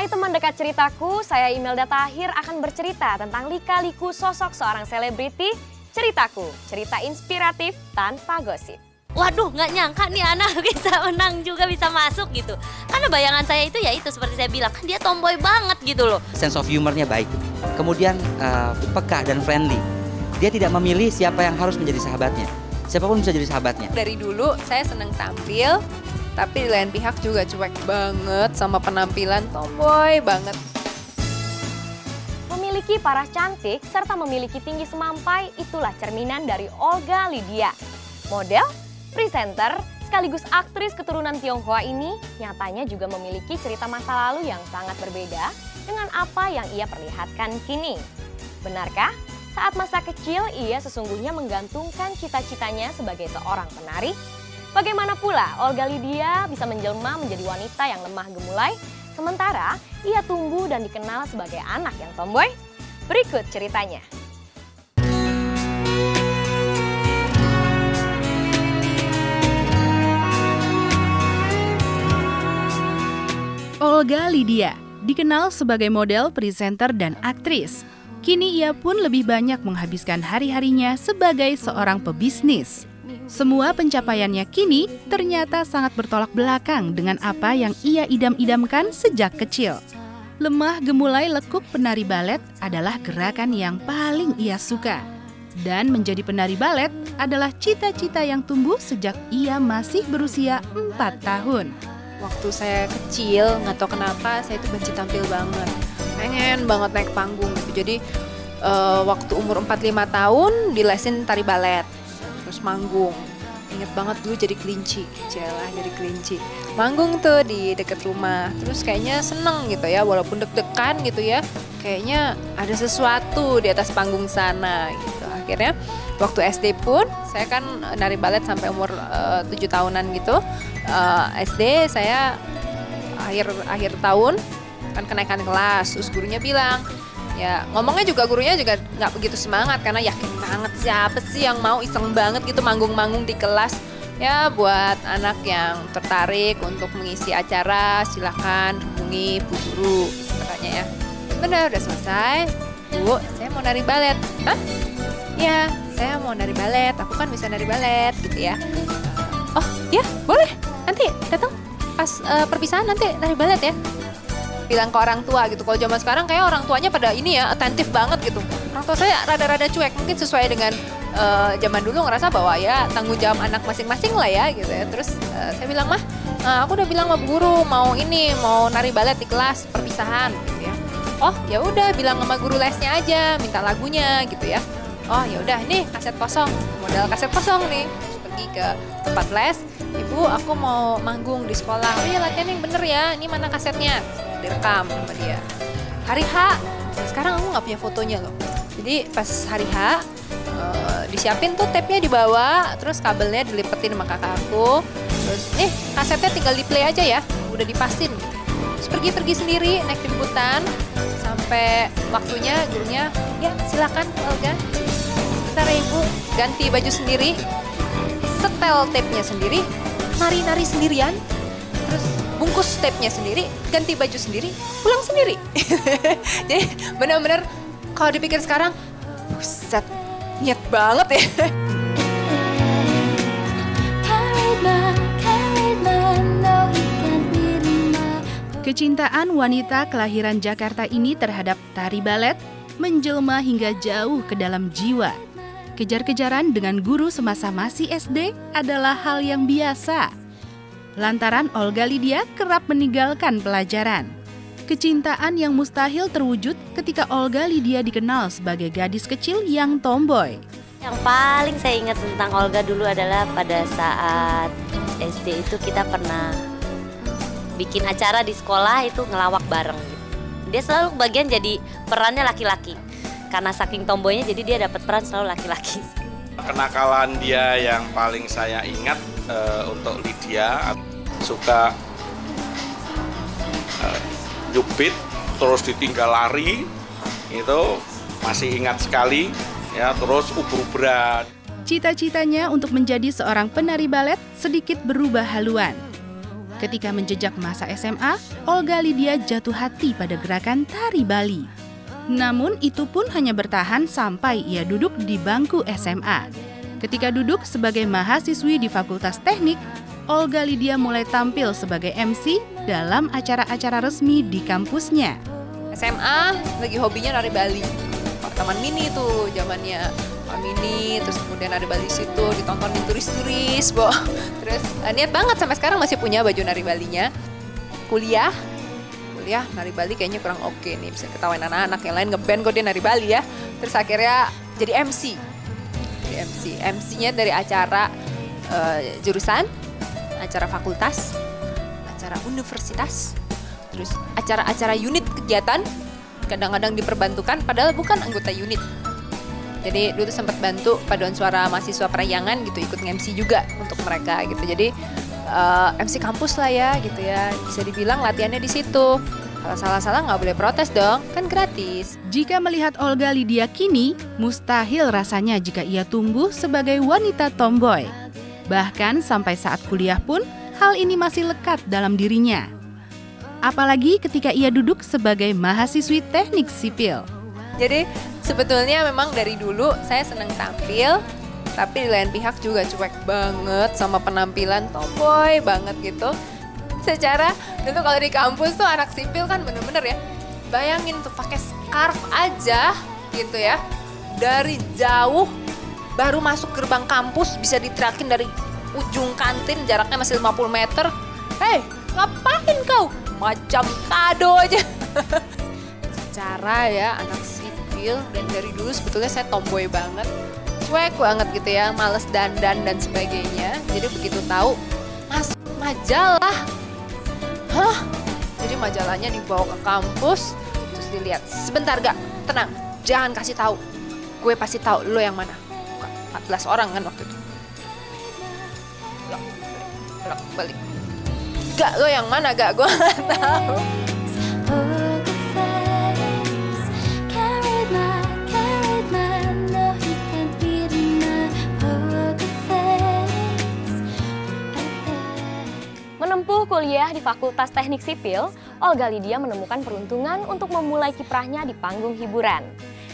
Hai teman dekat ceritaku, saya Imelda Tahir akan bercerita tentang lika-liku sosok seorang selebriti. Ceritaku, cerita inspiratif tanpa gosip. Waduh, nggak nyangka nih anak bisa menang juga, bisa masuk gitu. Karena bayangan saya itu ya itu seperti saya bilang, kan dia tomboy banget gitu loh. Sense of humornya baik, kemudian peka dan friendly. Dia tidak memilih siapa yang harus menjadi sahabatnya. Siapapun bisa jadi sahabatnya. Dari dulu saya seneng tampil, tapi di lain pihak juga cuek banget sama penampilan, tomboy banget. Memiliki paras cantik serta memiliki tinggi semampai, itulah cerminan dari Olga Lydia. Model, presenter, sekaligus aktris keturunan Tionghoa ini nyatanya juga memiliki cerita masa lalu yang sangat berbeda dengan apa yang ia perlihatkan kini. Benarkah saat masa kecil ia sesungguhnya menggantungkan cita-citanya sebagai seorang penari? Bagaimana pula Olga Lydia bisa menjelma menjadi wanita yang lemah gemulai, sementara ia tumbuh dan dikenal sebagai anak yang tomboy? Berikut ceritanya. Olga Lydia dikenal sebagai model, presenter, dan aktris. Kini ia pun lebih banyak menghabiskan hari-harinya sebagai seorang pebisnis. Semua pencapaiannya kini ternyata sangat bertolak belakang dengan apa yang ia idam-idamkan sejak kecil. Lemah gemulai lekuk penari balet adalah gerakan yang paling ia suka. Dan menjadi penari balet adalah cita-cita yang tumbuh sejak ia masih berusia 4 tahun. Waktu saya kecil, nggak tahu kenapa saya itu benci tampil banget. Pengen banget naik panggung gitu. Jadi waktu umur 4-5 tahun dilesin tari balet. Terus manggung. Ingat banget dulu jadi kelinci. Jelah jadi kelinci. Manggung tuh di deket rumah. Terus kayaknya seneng gitu ya, walaupun deg-degan gitu ya. Kayaknya ada sesuatu di atas panggung sana gitu. Akhirnya waktu SD pun saya kan nari balet sampai umur 7 tahunan gitu. SD saya akhir tahun kan kenaikan kelas, terus gurunya bilang, ya ngomongnya juga gurunya juga nggak begitu semangat karena yakin banget siapa sih yang mau iseng banget gitu manggung-manggung di kelas. Ya buat anak yang tertarik untuk mengisi acara silakan hubungi Bu Guru katanya ya. Benar udah selesai, Bu saya mau nari balet. Hah? Ya saya mau nari balet, aku kan bisa nari balet gitu ya. Oh ya boleh, nanti datang pas perpisahan nanti nari balet ya. Bilang ke orang tua gitu. Kalau zaman sekarang kayak orang tuanya pada ini ya, atentif banget gitu. Orang tua saya rada-rada cuek, mungkin sesuai dengan zaman dulu ngerasa bahwa ya tanggung jawab anak masing-masing lah ya gitu ya. Terus saya bilang, "Mah, aku udah bilang sama Bu Guru mau nari balet di kelas perpisahan gitu ya." Oh, ya udah bilang sama guru lesnya aja, minta lagunya gitu ya. Oh, ya udah nih kaset kosong, modal kaset kosong nih. Terus pergi ke tempat les, "Ibu, aku mau manggung di sekolah." "Oh ya latihan yang bener ya, ini mana kasetnya?" Direkam sama dia. Hari H, sekarang aku nggak punya fotonya loh. Jadi pas hari H, disiapin tuh tape-nya dibawa, terus kabelnya dilipetin sama kakak aku. Terus kasetnya tinggal di play aja ya, udah dipasin. Terus pergi sendiri naik jemputan, sampai waktunya gurunya, ya silakan Olga, sebentar ya Ibu, ganti baju sendiri, setel tape-nya sendiri, nari-nari sendirian, terus bungkus tape-nya sendiri, ganti baju sendiri, pulang sendiri. Jadi benar-benar kalau dipikir sekarang, buset, niat banget ya. Kecintaan wanita kelahiran Jakarta ini terhadap tari balet menjelma hingga jauh ke dalam jiwa. Kejar-kejaran dengan guru semasa masih SD adalah hal yang biasa. Lantaran Olga Lydia kerap meninggalkan pelajaran. Kecintaan yang mustahil terwujud ketika Olga Lydia dikenal sebagai gadis kecil yang tomboy. Yang paling saya ingat tentang Olga dulu adalah pada saat SD itu kita pernah bikin acara di sekolah itu ngelawak bareng. Dia selalu bagian jadi perannya laki-laki. Karena saking tomboynya jadi dia dapat peran selalu laki-laki. Kenakalan dia yang paling saya ingat untuk Lydia, suka jubit terus ditinggal lari, itu masih ingat sekali ya, terus ubur-uburan. Cita-citanya untuk menjadi seorang penari balet sedikit berubah haluan. Ketika menjejak masa SMA, Olga Lydia jatuh hati pada gerakan tari Bali. Namun itu pun hanya bertahan sampai ia duduk di bangku SMA. Ketika duduk sebagai mahasiswi di Fakultas Teknik, Olga Lydia mulai tampil sebagai MC dalam acara-acara resmi di kampusnya. SMA lagi hobinya nari Bali. Taman Mini tuh zamannya. Taman Mini, terus kemudian nari Bali situ, ditontonin turis-turis, Terus niat banget sampai sekarang masih punya baju nari Balinya. Kuliah nari Bali kayaknya kurang oke nih, bisa ketawain anak-anak yang lain ngeband kok dia nari Bali ya. Terus akhirnya jadi MC. MC-nya dari acara jurusan, acara fakultas, acara universitas, terus acara-acara unit kegiatan, kadang-kadang diperbantukan padahal bukan anggota unit. Jadi dulu tuh sempat bantu paduan suara mahasiswa Parahyangan gitu, ikut MC juga untuk mereka gitu. Jadi MC kampus lah ya gitu ya, bisa dibilang latihannya di situ. Kalau salah-salah nggak boleh protes dong, kan gratis. Jika melihat Olga Lydia kini, mustahil rasanya jika ia tumbuh sebagai wanita tomboy. Bahkan sampai saat kuliah pun, hal ini masih lekat dalam dirinya. Apalagi ketika ia duduk sebagai mahasiswi teknik sipil. Jadi sebetulnya memang dari dulu saya senang tampil, tapi di lain pihak juga cuek banget sama penampilan tomboy banget gitu. Secara dulu kalau di kampus tuh anak sipil kan bener-bener ya, bayangin tuh pakai scarf aja gitu ya, dari jauh baru masuk gerbang kampus bisa diterakin dari ujung kantin jaraknya masih 50 meter. Hei, ngapain kau? Macam kado aja. Secara ya anak sipil, dan dari dulu sebetulnya saya tomboy banget, cuek banget gitu ya, males dandan dan sebagainya. Jadi begitu tahu masuk majalah, jadi majalahnya dibawa ke kampus, terus dilihat, sebentar gak, tenang, jangan kasih tahu, gue pasti tahu lo yang mana. 14 orang kan waktu itu. Balik. Gak, lo yang mana gak, gue gak tahu. Menempuh kuliah di Fakultas Teknik Sipil, Olga Lydia menemukan peruntungan untuk memulai kiprahnya di panggung hiburan.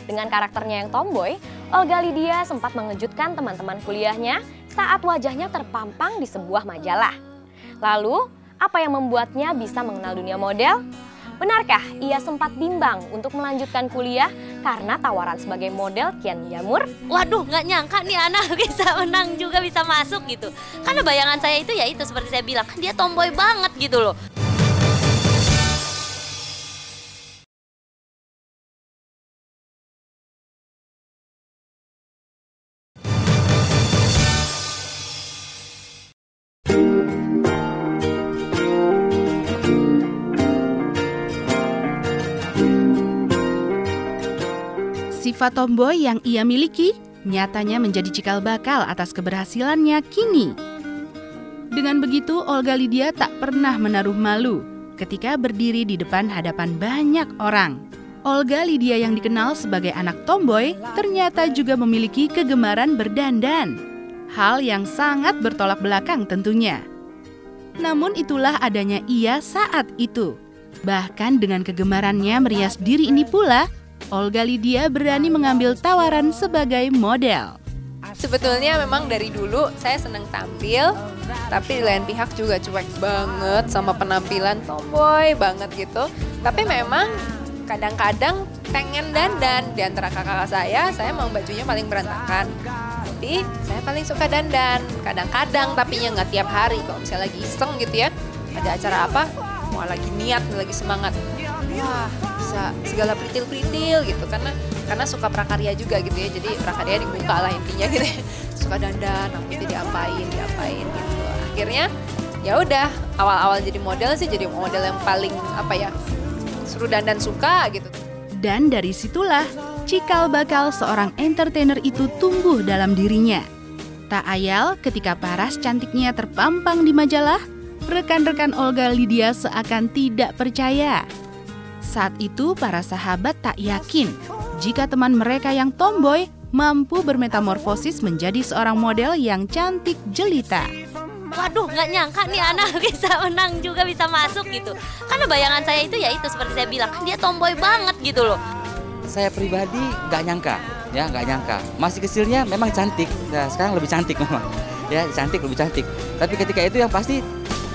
Dengan karakternya yang tomboy, Olga Lydia sempat mengejutkan teman-teman kuliahnya saat wajahnya terpampang di sebuah majalah. Lalu, apa yang membuatnya bisa mengenal dunia model? Benarkah ia sempat bimbang untuk melanjutkan kuliah karena tawaran sebagai model kian menjamur? Waduh, nggak nyangka nih anak bisa menang juga, bisa masuk gitu. Karena bayangan saya itu ya itu seperti saya bilang, kan dia tomboy banget gitu loh. Sifat tomboy yang ia miliki nyatanya menjadi cikal bakal atas keberhasilannya kini. Dengan begitu, Olga Lydia tak pernah menaruh malu ketika berdiri di depan hadapan banyak orang. Olga Lydia yang dikenal sebagai anak tomboy ternyata juga memiliki kegemaran berdandan. Hal yang sangat bertolak belakang tentunya. Namun itulah adanya ia saat itu. Bahkan dengan kegemarannya merias diri ini pula, Olga Lydia berani mengambil tawaran sebagai model. Sebetulnya memang dari dulu saya senang tampil, tapi di lain pihak juga cuek banget sama penampilan tomboy banget gitu. Tapi memang kadang-kadang pengen dandan. Di antara kakak-kakak saya memang bajunya paling berantakan. Tapi saya paling suka dandan. Kadang-kadang tapi nggak tiap hari. Kalau misalnya lagi iseng gitu ya, ada acara apa, wah lagi niat, lagi semangat. Wah, bisa segala peritil-peritil gitu karena suka prakarya juga gitu ya. Jadi prakarya di muka lah intinya gitu ya. Suka dandan, nanti diapain gitu. Akhirnya ya udah, awal-awal jadi model sih jadi model yang paling seru dandan suka gitu. Dan dari situlah cikal bakal seorang entertainer itu tumbuh dalam dirinya. Tak ayal ketika paras cantiknya terpampang di majalah, rekan-rekan Olga Lydia seakan tidak percaya. Saat itu para sahabat tak yakin jika teman mereka yang tomboy mampu bermetamorfosis menjadi seorang model yang cantik jelita. waduh nggak nyangka nih anak bisa menang juga, bisa masuk gitu. Karena bayangan saya itu ya itu seperti saya bilang, kan dia tomboy banget gitu loh. Saya pribadi nggak nyangka, ya nggak nyangka. Masih kecilnya memang cantik, nah sekarang lebih cantik memang. Ya cantik, lebih cantik. Tapi ketika itu yang pasti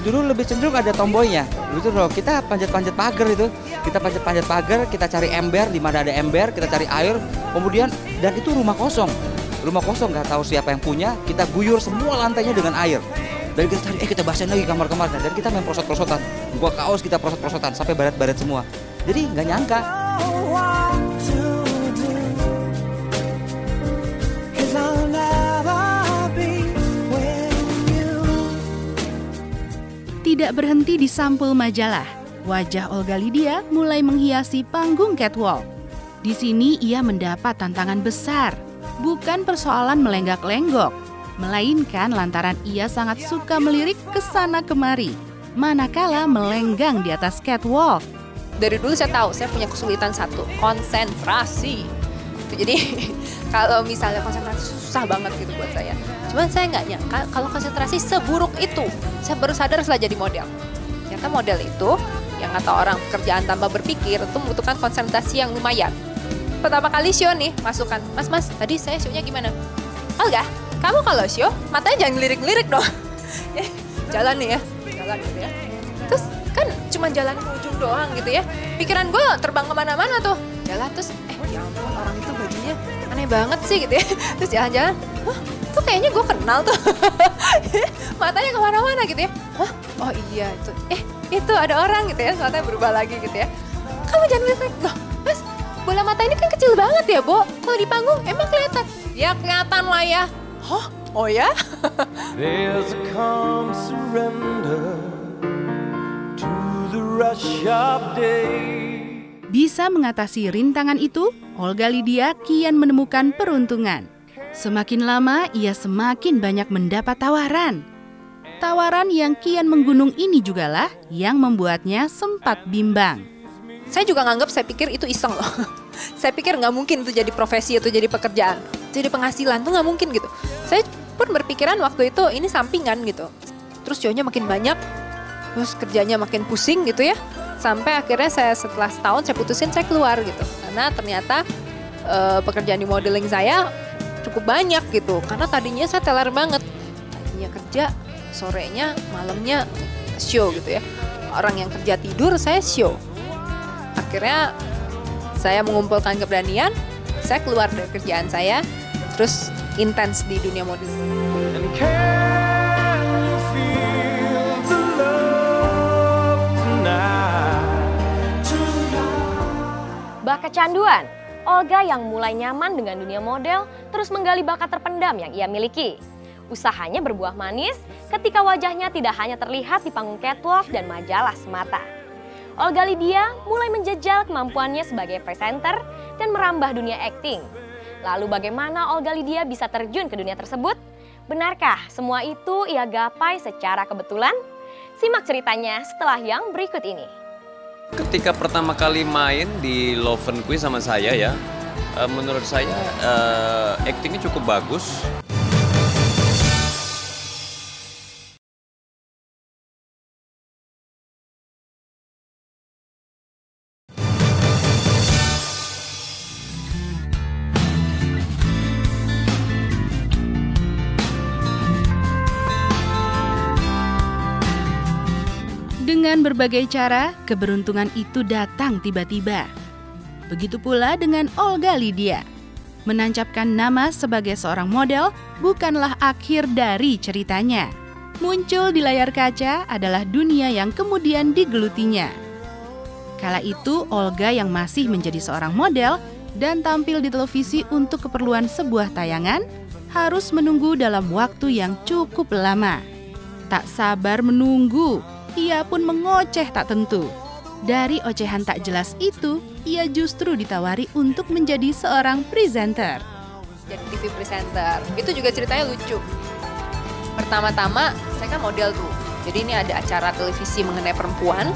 dulu lebih cenderung ada tomboynya. Itu loh, kita panjat-panjat pagar itu. Kita panjat-panjat pagar, kita cari ember, di mana ada ember, kita cari air. Kemudian, dan itu rumah kosong. Rumah kosong, nggak tahu siapa yang punya, kita guyur semua lantainya dengan air. Dan kita cari, kita basahin lagi kamar-kamar. Dan kita main prosot-prosotan. Buka kaos, kita prosot-prosotan, sampai baret-baret semua. Jadi nggak nyangka. Tidak berhenti di sampul majalah, wajah Olga Lydia mulai menghiasi panggung catwalk. Di sini ia mendapat tantangan besar, bukan persoalan melenggak-lenggok, melainkan lantaran ia sangat suka melirik ke sana kemari, manakala melenggang di atas catwalk. Dari dulu saya tahu saya punya kesulitan satu, konsentrasi. Jadi kalau misalnya konsentrasi susah banget gitu buat saya. Cuman saya nggak nyangka kalau konsentrasi seburuk itu. Saya baru sadar setelah jadi model. Ternyata model itu yang kata orang pekerjaan tanpa berpikir itu membutuhkan konsentrasi yang lumayan. Pertama kali show nih, masukkan, mas, tadi saya show-nya gimana? Olga, kamu kalau show matanya jangan ngelirik-ngelirik dong. Jalan nih ya, jalan gitu ya. Terus kan cuma jalan ke ujung doang gitu ya. Pikiran gue terbang kemana-mana tuh. Jalan terus, ya ampun orang itu bajunya aneh banget sih gitu ya. Terus jalan-jalan, tuh kayaknya gue kenal tuh. Matanya kemana-mana gitu ya. Hah? Oh iya itu. Itu ada orang gitu ya, matanya berubah lagi gitu ya. Kamu jangan lihat, loh mas, bola mata ini kan kecil banget ya, Bo. Kalau di panggung emang kelihatan? Ya kelihatan lah ya. Hah? Oh ya? There's a calm surrender to the rush of day. Bisa mengatasi rintangan itu, Olga Lydia kian menemukan peruntungan. Semakin lama, ia semakin banyak mendapat tawaran. Tawaran yang kian menggunung ini jugalah yang membuatnya sempat bimbang. Saya juga nganggap, saya pikir itu iseng loh. Saya pikir nggak mungkin itu jadi profesi atau jadi pekerjaan. Jadi penghasilan tuh nggak mungkin gitu. Saya pun berpikiran waktu itu ini sampingan gitu. Terus show-nya makin banyak, terus kerjanya makin pusing gitu ya. Sampai akhirnya saya setelah setahun saya putusin saya keluar gitu. Karena ternyata pekerjaan di modeling saya cukup banyak gitu. Karena tadinya saya teler banget. Tadinya kerja, sorenya, malamnya show gitu ya. Orang yang kerja tidur, saya show. Akhirnya saya mengumpulkan keberanian, saya keluar dari kerjaan saya, terus intens di dunia modeling. Bak kecanduan, Olga yang mulai nyaman dengan dunia model terus menggali bakat terpendam yang ia miliki. Usahanya berbuah manis ketika wajahnya tidak hanya terlihat di panggung catwalk dan majalah semata. Olga Lydia mulai menjejal kemampuannya sebagai presenter dan merambah dunia akting. Lalu bagaimana Olga Lydia bisa terjun ke dunia tersebut? Benarkah semua itu ia gapai secara kebetulan? Simak ceritanya setelah yang berikut ini. Ketika pertama kali main di Loven Quiz sama saya ya, menurut saya aktingnya cukup bagus. Dengan berbagai cara, keberuntungan itu datang tiba-tiba. Begitu pula dengan Olga Lydia. Menancapkan nama sebagai seorang model bukanlah akhir dari ceritanya. Muncul di layar kaca adalah dunia yang kemudian digelutinya. Kala itu, Olga yang masih menjadi seorang model dan tampil di televisi untuk keperluan sebuah tayangan, harus menunggu dalam waktu yang cukup lama. Tak sabar menunggu, ia pun mengoceh tak tentu. Dari ocehan tak jelas itu, ia justru ditawari untuk menjadi seorang presenter. Jadi TV presenter, itu juga ceritanya lucu. Pertama-tama, saya kan model tuh. Jadi ini ada acara televisi mengenai perempuan.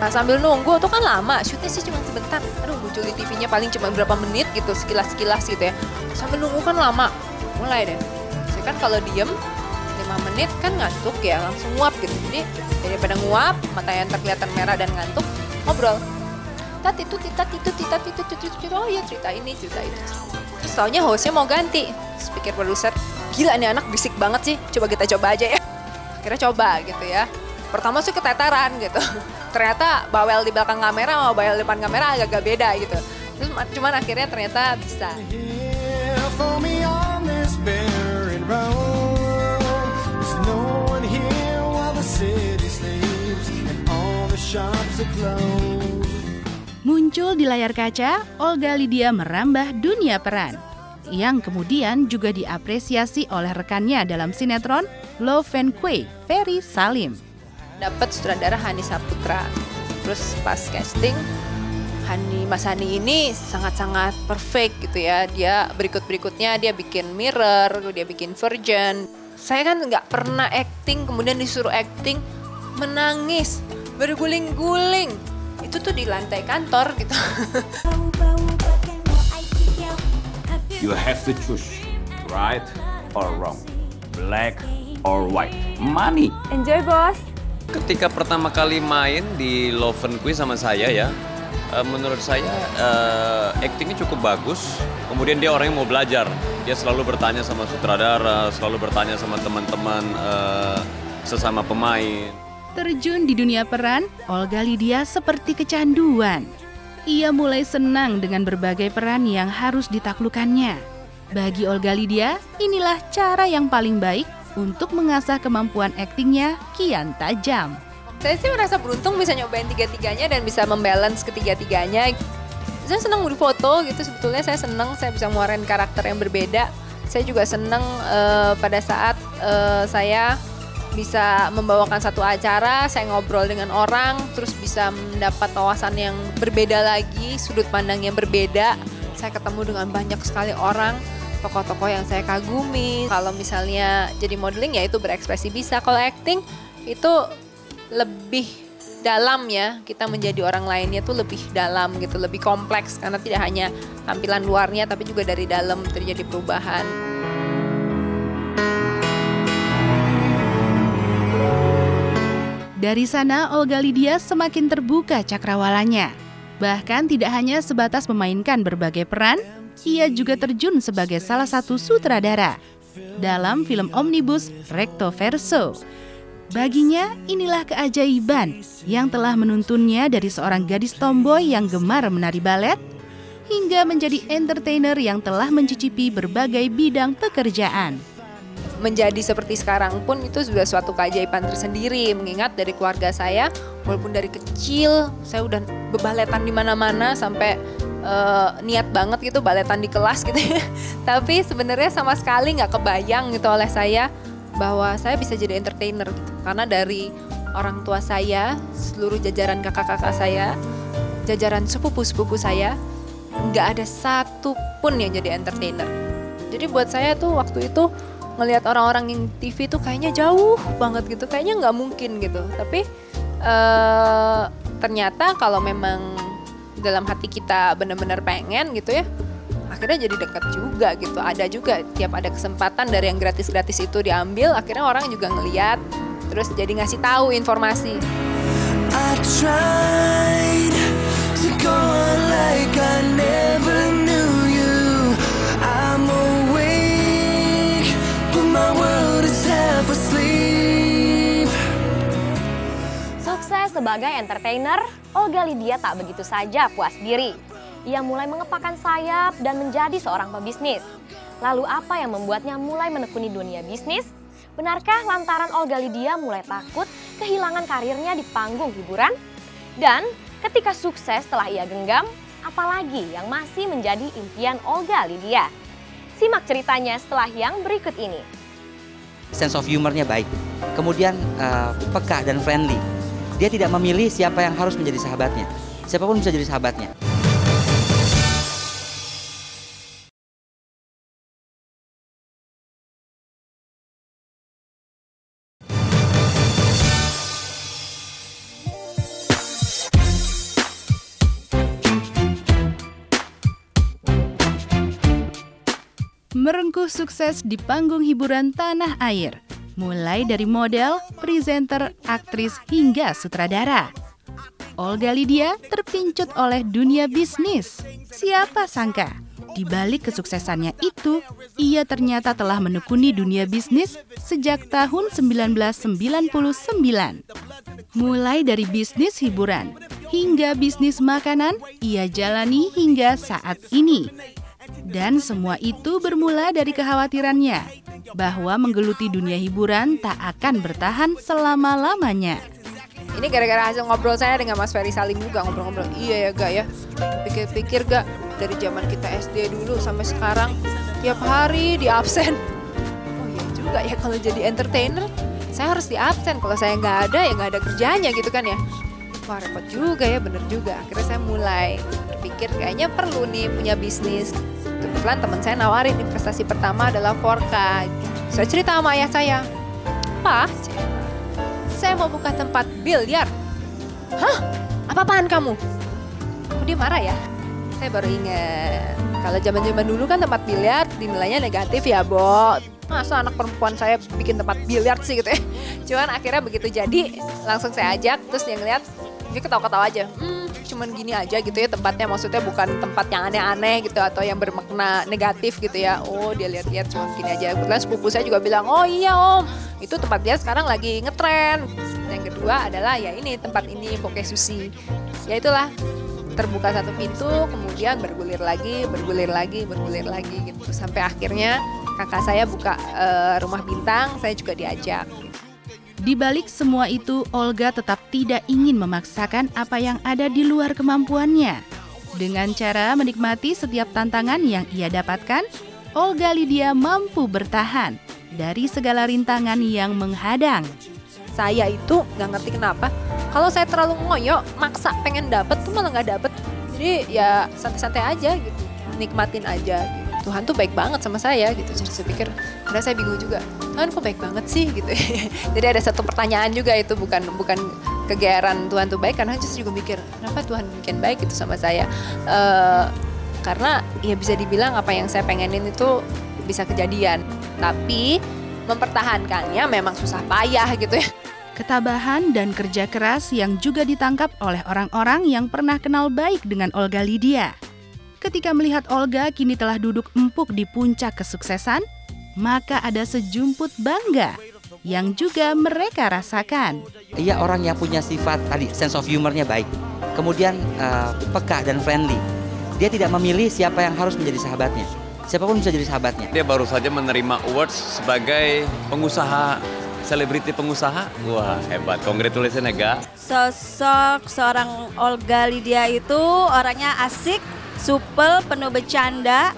Nah, sambil nunggu tuh kan lama, shootnya sih cuma sebentar. Aduh, muncul di TV-nya paling cuma berapa menit gitu, sekilas-sekilas gitu ya. Sambil nunggu kan lama. Mulai deh. Saya kan kalau diem, menit kan ngantuk ya, langsung nguap gitu. Jadi daripada nguap, matanya terkelihatan merah dan ngantuk, ngobrol. Titat itu, oh iya cerita ini, cerita itu. Terus taunya hostnya mau ganti. Terus pikir produser, gila nih anak berisik banget sih, coba kita coba aja ya. Akhirnya coba gitu ya. Pertama sih keteteran gitu. Ternyata bawel di belakang kamera sama bawel di depan kamera agak-agak beda gitu. Terus cuman akhirnya ternyata bisa. Muncul di layar kaca, Olga Lydia merambah dunia peran, yang kemudian juga diapresiasi oleh rekannya dalam sinetron Love and Quay, Ferry Salim. Dapat sutradara Hani Saputra. Terus pas casting, Mas Hani ini sangat-sangat perfect gitu ya. Dia berikutnya dia bikin Mirror, dia bikin Virgin. Saya kan nggak pernah acting, kemudian disuruh acting, menangis, berguling-guling. Itu tuh di lantai kantor gitu. You have to choose right or wrong, black or white. Money. Enjoy, bos. Ketika pertama kali main di Love and Quay sama saya ya, menurut saya aktingnya cukup bagus. Kemudian dia orang yang mau belajar. Dia selalu bertanya sama sutradara, selalu bertanya sama teman-teman sesama pemain. Terjun di dunia peran, Olga Lydia seperti kecanduan. Ia mulai senang dengan berbagai peran yang harus ditaklukkannya. Bagi Olga Lydia, inilah cara yang paling baik untuk mengasah kemampuan aktingnya kian tajam. Saya sih merasa beruntung bisa nyobain tiga-tiganya dan bisa membalance ketiga-tiganya. Saya senang berfoto gitu, sebetulnya saya senang saya bisa ngeluarin karakter yang berbeda. Saya juga senang pada saat saya bisa membawakan satu acara, saya ngobrol dengan orang, terus bisa mendapat wawasan yang berbeda lagi, sudut pandang yang berbeda. Saya ketemu dengan banyak sekali orang, tokoh-tokoh yang saya kagumi. Kalau misalnya jadi modeling ya itu berekspresi bisa. Kalau acting itu lebih dalam ya, kita menjadi orang lainnya tuh lebih dalam gitu, lebih kompleks. Karena tidak hanya tampilan luarnya tapi juga dari dalam terjadi perubahan. Dari sana, Olga Lydia semakin terbuka cakrawalanya. Bahkan tidak hanya sebatas memainkan berbagai peran, ia juga terjun sebagai salah satu sutradara dalam film omnibus Recto Verso. Baginya, inilah keajaiban yang telah menuntunnya dari seorang gadis tomboy yang gemar menari balet, hingga menjadi entertainer yang telah mencicipi berbagai bidang pekerjaan. Menjadi seperti sekarang pun itu sudah suatu keajaiban tersendiri, mengingat dari keluarga saya, walaupun dari kecil saya udah bebaletan di mana-mana sampai niat banget gitu baletan di kelas gitu ya. Tapi sebenarnya sama sekali nggak kebayang gitu oleh saya bahwa saya bisa jadi entertainer gitu. Karena dari orang tua saya, seluruh jajaran kakak-kakak saya, jajaran sepupu-sepupu saya, nggak ada satu pun yang jadi entertainer. Jadi buat saya tuh waktu itu ngelihat orang-orang yang TV tuh kayaknya jauh banget gitu, kayaknya nggak mungkin gitu. Tapi ternyata kalau memang dalam hati kita benar-benar pengen gitu ya, akhirnya jadi dekat juga gitu. Ada juga tiap ada kesempatan dari yang gratis-gratis itu diambil, akhirnya orang juga ngelihat, terus jadi ngasih tahu informasi. I tried to go on like I never knew you. I'm awake, but my world is half asleep. Sukses sebagai entertainer, Olga Lydia tak begitu saja puas diri. Ia mulai mengepakkan sayap dan menjadi seorang pebisnis. Lalu apa yang membuatnya mulai menekuni dunia bisnis? Benarkah lantaran Olga Lydia mulai takut kehilangan karirnya di panggung hiburan? Dan ketika sukses telah ia genggam, apalagi yang masih menjadi impian Olga Lydia? Simak ceritanya setelah yang berikut ini. Sense of humornya baik, kemudian peka dan friendly. Dia tidak memilih siapa yang harus menjadi sahabatnya. Siapapun bisa jadi sahabatnya. Merengkuh sukses di panggung hiburan tanah air, mulai dari model, presenter, aktris, hingga sutradara. Olga Lydia terpincut oleh dunia bisnis. Siapa sangka, di balik kesuksesannya itu, ia ternyata telah menekuni dunia bisnis sejak tahun 1999. Mulai dari bisnis hiburan hingga bisnis makanan, ia jalani hingga saat ini. Dan semua itu bermula dari kekhawatirannya bahwa menggeluti dunia hiburan tak akan bertahan selama-lamanya. Ini gara-gara hasil ngobrol saya dengan Mas Ferry Salim juga, ngobrol-ngobrol. Iya ya Gak ya, pikir-pikir Gak, dari zaman kita SD dulu sampai sekarang tiap hari di absen. Oh iya juga ya, kalau jadi entertainer saya harus di absen. Kalau saya nggak ada ya nggak ada kerjanya gitu kan ya. Wah repot juga ya, bener juga. Akhirnya saya mulai berpikir kayaknya perlu nih punya bisnis. Kebetulan teman saya nawarin investasi pertama adalah 4K. Saya cerita sama ayah saya, Pak, saya mau buka tempat biliar. Hah? Apa-apaan kamu? Oh, dia marah ya? Saya baru ingat, kalau zaman-zaman dulu kan tempat biliar dinilainya negatif ya, Bo. Masa anak perempuan saya bikin tempat biliar sih gitu ya. Cuman akhirnya begitu jadi, langsung saya ajak, terus dia ngeliat, dia ketawa-ketawa aja. Cuman gini aja gitu ya tempatnya, maksudnya bukan tempat yang aneh-aneh gitu atau yang bermakna negatif gitu ya. Oh dia lihat-lihat cuma gini aja. Kebetulan sepupu saya juga bilang, oh iya om, itu tempat dia sekarang lagi ngetren. Yang kedua adalah ya ini tempat ini Poke Sushi. Ya itulah, terbuka satu pintu, kemudian bergulir lagi gitu. Sampai akhirnya kakak saya buka rumah bintang, saya juga diajak. Di balik semua itu, Olga tetap tidak ingin memaksakan apa yang ada di luar kemampuannya. Dengan cara menikmati setiap tantangan yang ia dapatkan, Olga Lydia mampu bertahan dari segala rintangan yang menghadang. Saya itu nggak ngerti kenapa, kalau saya terlalu ngoyo, maksa pengen dapet tuh malah nggak dapet. Jadi ya santai-santai aja gitu, nikmatin aja gitu. Tuhan tuh baik banget sama saya gitu. Jadi saya pikir, karena saya bingung juga, Tuhan kok baik banget sih gitu. Jadi ada satu pertanyaan juga itu, bukan kegeeran Tuhan tuh baik, karena saya juga mikir, kenapa Tuhan bikin baik gitu sama saya. Karena ya bisa dibilang apa yang saya pengenin itu bisa kejadian. Tapi mempertahankannya memang susah payah gitu ya. Ketabahan dan kerja keras yang juga ditangkap oleh orang-orang yang pernah kenal baik dengan Olga Lydia. Ketika melihat Olga kini telah duduk empuk di puncak kesuksesan, maka ada sejumput bangga yang juga mereka rasakan. Ia orang yang punya sifat tadi, sense of humornya baik. Kemudian peka dan friendly. Dia tidak memilih siapa yang harus menjadi sahabatnya. Siapapun bisa jadi sahabatnya. Dia baru saja menerima awards sebagai pengusaha, selebriti pengusaha. Wah hebat, congratulations ya Gak. Sosok seorang Olga Lydia itu orangnya asik, supel, penuh bercanda,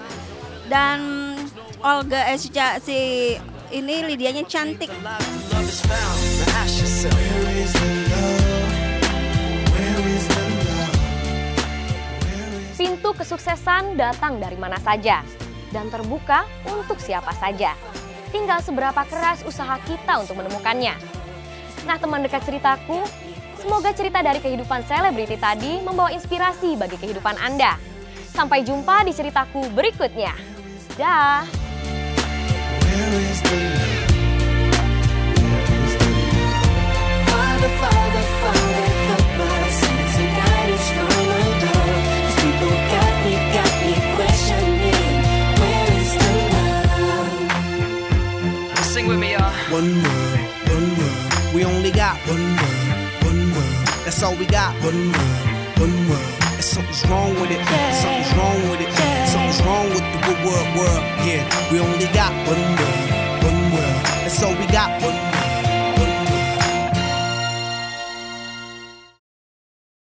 dan Olga si ini Lydianya cantik. Pintu kesuksesan datang dari mana saja dan terbuka untuk siapa saja. Tinggal seberapa keras usaha kita untuk menemukannya. Nah teman dekat ceritaku, semoga cerita dari kehidupan selebriti tadi membawa inspirasi bagi kehidupan Anda. Sampai jumpa di ceritaku berikutnya. Dah. Sing with me, y'all. One world, we only got one world, that's all we got, one world. Something's wrong with it, something's wrong with it, something's wrong with the world, yeah. We only got one world, that's all we got, one